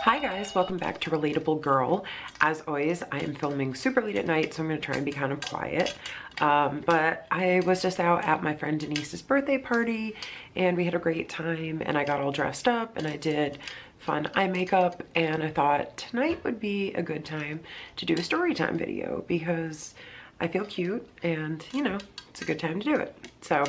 Hi guys, welcome back to Relatable Girl. As always, I am filming super late at night, so I'm going to try and be kind of quiet. But I was just out at my friend Denise's birthday party and we had a great time, and I got all dressed up and I did fun eye makeup, and I thought tonight would be a good time to do a story time video because I feel cute and, you know, it's a good time to do it. So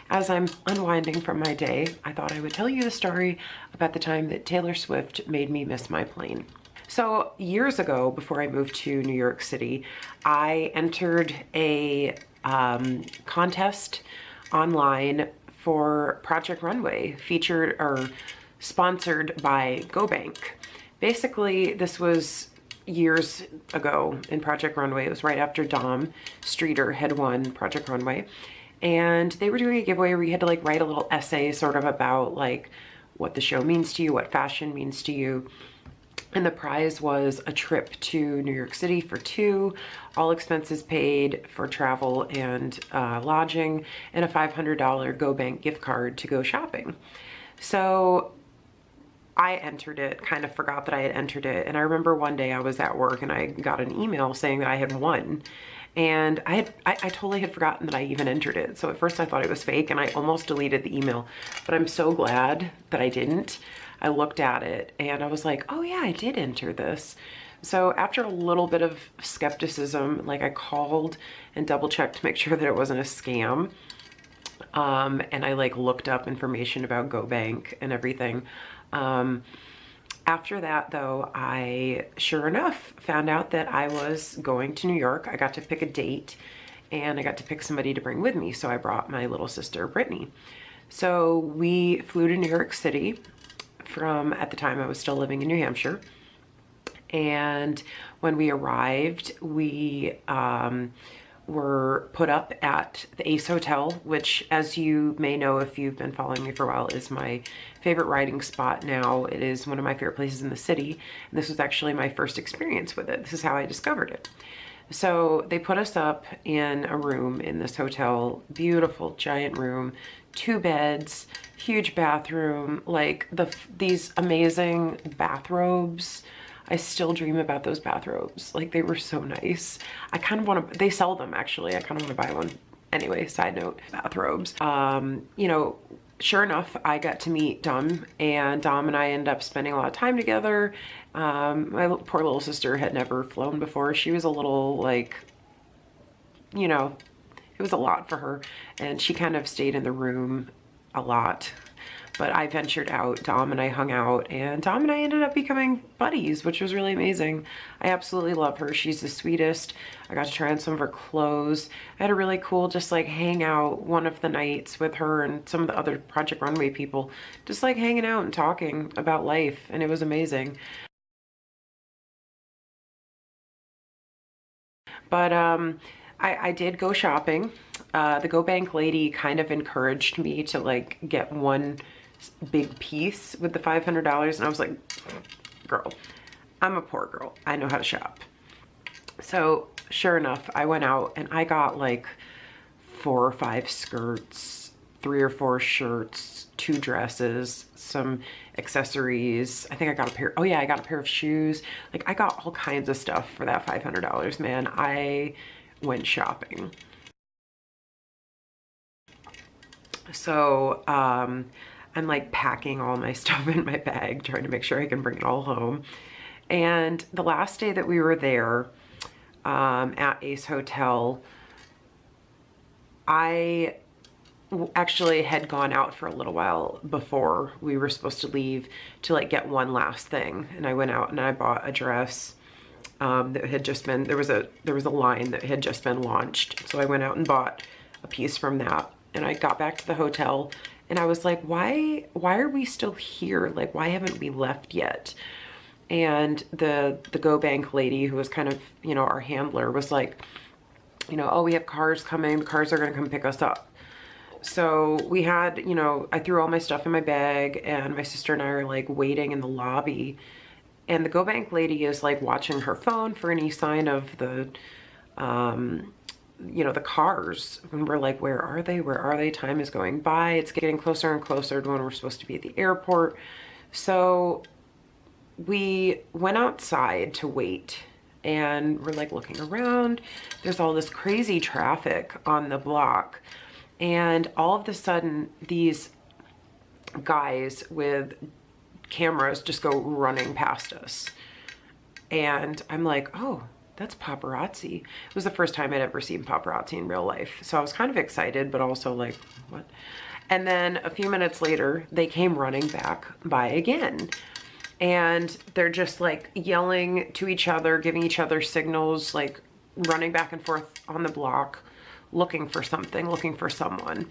as I'm unwinding from my day, I thought I would tell you the story about the time that Taylor Swift made me miss my plane. So years ago, before I moved to New York City, I entered a contest online for Project Runway, featured or sponsored by GoBank. Basically, this was years ago in Project Runway. It was right after Dom Streeter had won Project Runway, and they were doing a giveaway where you had to like write a little essay sort of about like what the show means to you, what fashion means to you. And the prize was a trip to New York City for two, all expenses paid for travel and lodging, and a $500 GoBank gift card to go shopping. So I entered it, kind of forgot that I had entered it. And I remember one day I was at work and I got an email saying that I had won. And I totally had forgotten that I even entered it. So at first I thought it was fake and I almost deleted the email, but I'm so glad that I didn't. I looked at it and I was like, oh yeah, I did enter this. So after a little bit of skepticism, like I called and double checked to make sure that it wasn't a scam. And I like looked up information about GoBank and everything. After that though, I sure enough found out that I was going to New York. I got to pick a date and I got to pick somebody to bring with me. So I brought my little sister, Brittany. So we flew to New York City from, at the time I was still living in New Hampshire. And when we arrived, we, were put up at the Ace Hotel, which, as you may know if you've been following me for a while, is my favorite riding spot now. It is one of my favorite places in the city. And this was actually my first experience with it. This is how I discovered it. So they put us up in a room in this hotel, beautiful giant room, 2 beds, huge bathroom, like these amazing bathrobes. I still dream about those bathrobes. Like, they were so nice. I kind of want to, they sell them actually. I kind of want to buy one. Anyway, side note, bathrobes. You know, sure enough, I got to meet Dom, and Dom and I ended up spending a lot of time together. My poor little sister had never flown before. She was a little like, you know, it was a lot for her, and she kind of stayed in the room a lot. But I ventured out, Dom and I hung out, and Dom and I ended up becoming buddies, which was really amazing. I absolutely love her. She's the sweetest. I got to try on some of her clothes. I had a really cool just like hangout one of the nights with her and some of the other Project Runway people, just like hanging out and talking about life, and it was amazing. But I did go shopping. The GoBank lady kind of encouraged me to like get one big piece with the $500, and I was like, girl, I'm a poor girl. I know how to shop. So sure enough, I went out and I got like 4 or 5 skirts, 3 or 4 shirts, 2 dresses, some accessories. I think I got a pair, oh yeah, I got a pair of shoes. Like, I got all kinds of stuff for that $500, man. I went shopping. So I'm like packing all my stuff in my bag, trying to make sure I can bring it all home. And the last day that we were there at Ace Hotel, I actually had gone out for a little while before we were supposed to leave to like get one last thing. And I went out and I bought a dress that had just been, there was a line that had just been launched. So I went out and bought a piece from that. And I got back to the hotel and I was like, why are we still here? Like, why haven't we left yet? And the GoBank lady, who was kind of, you know, our handler, was like, you know, oh, we have cars coming. The cars are going to come pick us up. So we had, you know, I threw all my stuff in my bag, and my sister and I are like waiting in the lobby. And the GoBank lady is like watching her phone for any sign of the, you know, the cars. And we're like, where are they? Where are they? Time is going by. It's getting closer and closer to when we're supposed to be at the airport. So we went outside to wait, and we're like looking around. There's all this crazy traffic on the block, and all of a sudden these guys with cameras just go running past us. And I'm like, oh, that's paparazzi. It was the first time I'd ever seen paparazzi in real life. So I was kind of excited, but also like, what? And then a few minutes later, they came running back by again. And they're just like yelling to each other, giving each other signals, like running back and forth on the block, looking for something, looking for someone.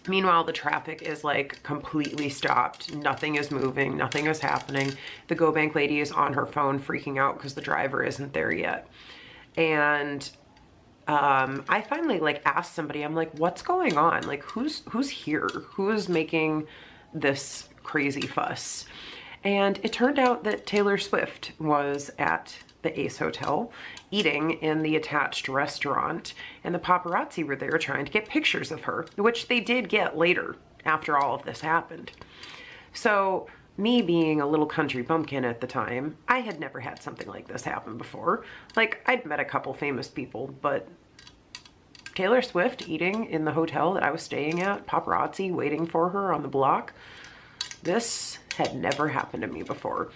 Meanwhile, the traffic is like completely stopped. Nothing is moving, nothing is happening. The Go Bank lady is on her phone freaking out because the driver isn't there yet. And I finally like asked somebody, I'm like, what's going on? Like, who's here? Who is making this crazy fuss? And it turned out that Taylor Swift was at the Ace Hotel eating in the attached restaurant, and the paparazzi were there trying to get pictures of her, which they did get later after all of this happened. So me being a little country bumpkin at the time, I had never had something like this happen before. Like, I'd met a couple famous people, but Taylor Swift eating in the hotel that I was staying at, paparazzi waiting for her on the block, this had never happened to me before.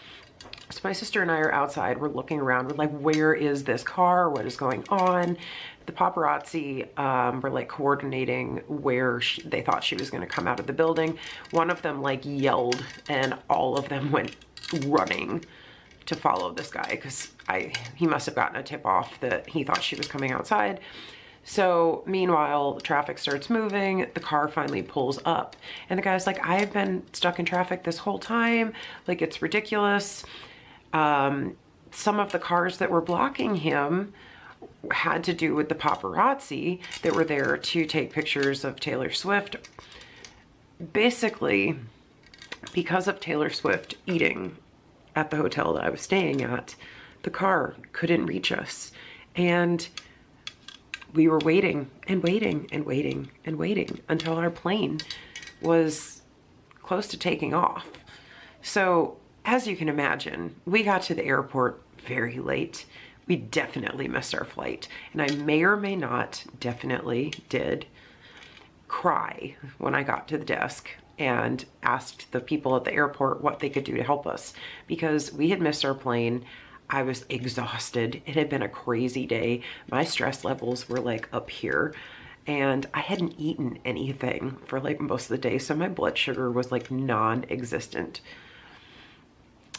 So my sister and I are outside, we're looking around, we're like, where is this car? What is going on? The paparazzi were like coordinating where they thought she was gonna come out of the building. One of them like yelled, and all of them went running to follow this guy because he must have gotten a tip off that he thought she was coming outside. So meanwhile, the traffic starts moving, the car finally pulls up, and the guy's like, I've been stuck in traffic this whole time, like it's ridiculous. Some of the cars that were blocking him had to do with the paparazzi that were there to take pictures of Taylor Swift. Basically, because of Taylor Swift eating at the hotel that I was staying at, the car couldn't reach us. And we were waiting and waiting and waiting and waiting until our plane was close to taking off. So as you can imagine, we got to the airport very late. We definitely missed our flight. And I may or may not, definitely did, cry when I got to the desk and asked the people at the airport what they could do to help us, because we had missed our plane. I was exhausted. It had been a crazy day. My stress levels were like up here, and I hadn't eaten anything for like most of the day, so my blood sugar was like non-existent.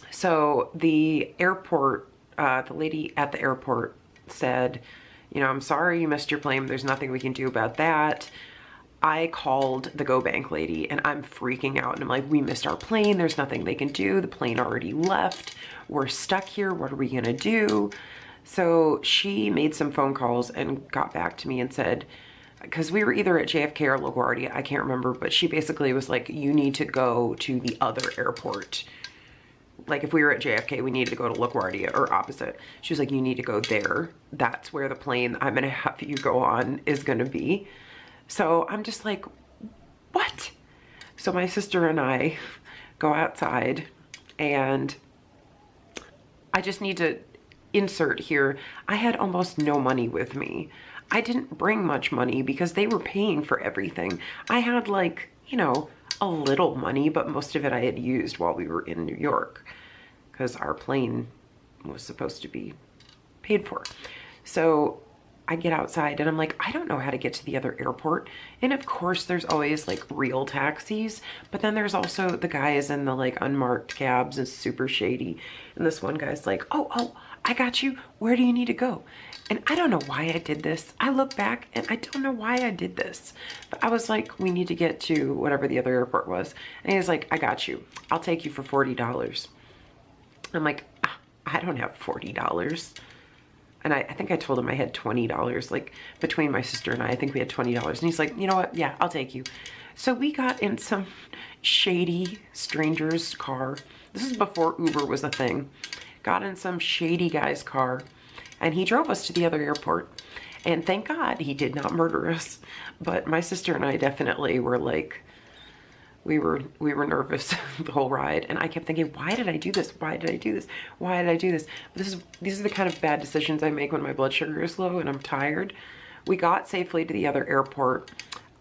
So the airport, the lady at the airport said, you know, I'm sorry you missed your plane. There's nothing we can do about that. I called the Go Bank lady and I'm freaking out, and I'm like, we missed our plane. There's nothing they can do. The plane already left. We're stuck here. What are we gonna do? So she made some phone calls and got back to me and said, because we were either at JFK or LaGuardia, I can't remember, but she basically was like, you need to go to the other airport. Like if we were at JFK, we needed to go to LaGuardia, or opposite. She was like, you need to go there. That's where the plane I'm gonna have you go on is gonna be. So I'm just like, what? So my sister and I go outside, and I just need to insert here, I had almost no money with me. I didn't bring much money because they were paying for everything. I had like, you know, a little money, but most of it I had used while we were in New York because our plane was supposed to be paid for. So I get outside and I'm like, I don't know how to get to the other airport. And of course there's always like real taxis, but then there's also the guys in the like unmarked cabs is super shady. And this one guy's like, oh, I got you. Where do you need to go? And I don't know why I did this. I look back and I don't know why I did this. But I was like, we need to get to whatever the other airport was. And he's like, I got you. I'll take you for $40. I'm like, I don't have $40. And I think I told him I had $20. Like between my sister and I think we had $20. And he's like, you know what? Yeah, I'll take you. So we got in some shady stranger's car. This is before Uber was a thing. Got in some shady guy's car, and he drove us to the other airport. And thank God he did not murder us. But my sister and I definitely were like, we were nervous the whole ride, and I kept thinking, why did I do this? Why did I do this? Why did I do this? But these are the kind of bad decisions I make when my blood sugar is low and I'm tired. We got safely to the other airport.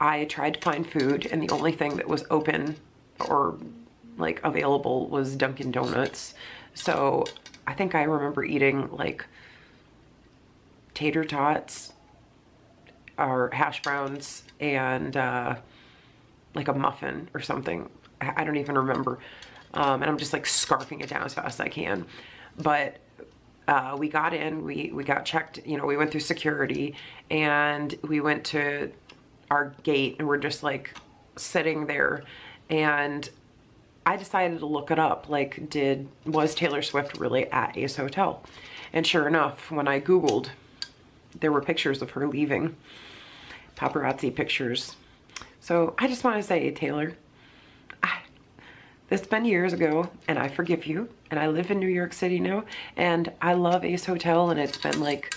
I tried to find food, and the only thing that was open or like available was Dunkin' Donuts. So I think I remember eating like tater tots or hash browns and like a muffin or something. I don't even remember. And I'm just like scarfing it down as fast as I can. But we got in, we got checked, you know, we went through security, and we went to our gate, and we're just like sitting there, and I decided to look it up, like, was Taylor Swift really at Ace Hotel? And sure enough, when I Googled, there were pictures of her leaving, paparazzi pictures. So I just want to say, Taylor, it's been years ago, and I forgive you, and I live in New York City now, and I love Ace Hotel, and it's been like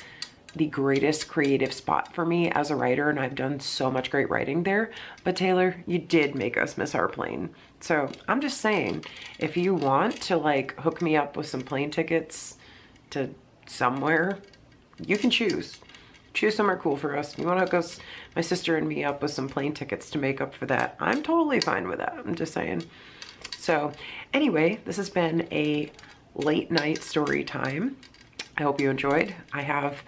the greatest creative spot for me as a writer, and I've done so much great writing there. But Taylor, you did make us miss our plane. So I'm just saying, if you want to like hook me up with some plane tickets to somewhere, you can choose. Choose somewhere cool for us. You want to hook us, my sister and me, up with some plane tickets to make up for that? I'm totally fine with that. I'm just saying. So anyway, this has been a late night story time. I hope you enjoyed. I have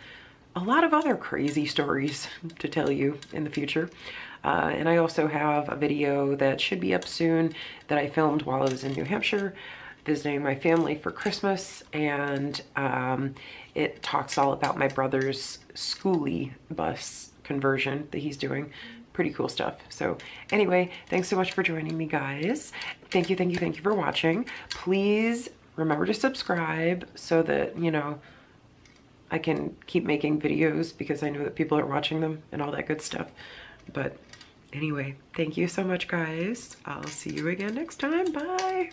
a lot of other crazy stories to tell you in the future. And I also have a video that should be up soon that I filmed while I was in New Hampshire visiting my family for Christmas. And it talks all about my brother's schoolie bus conversion that he's doing. Pretty cool stuff. So anyway, thanks so much for joining me, guys. Thank you, thank you, thank you for watching. Please remember to subscribe so that, you know, I can keep making videos because I know that people are watching them and all that good stuff. But anyway, thank you so much, guys. I'll see you again next time. Bye.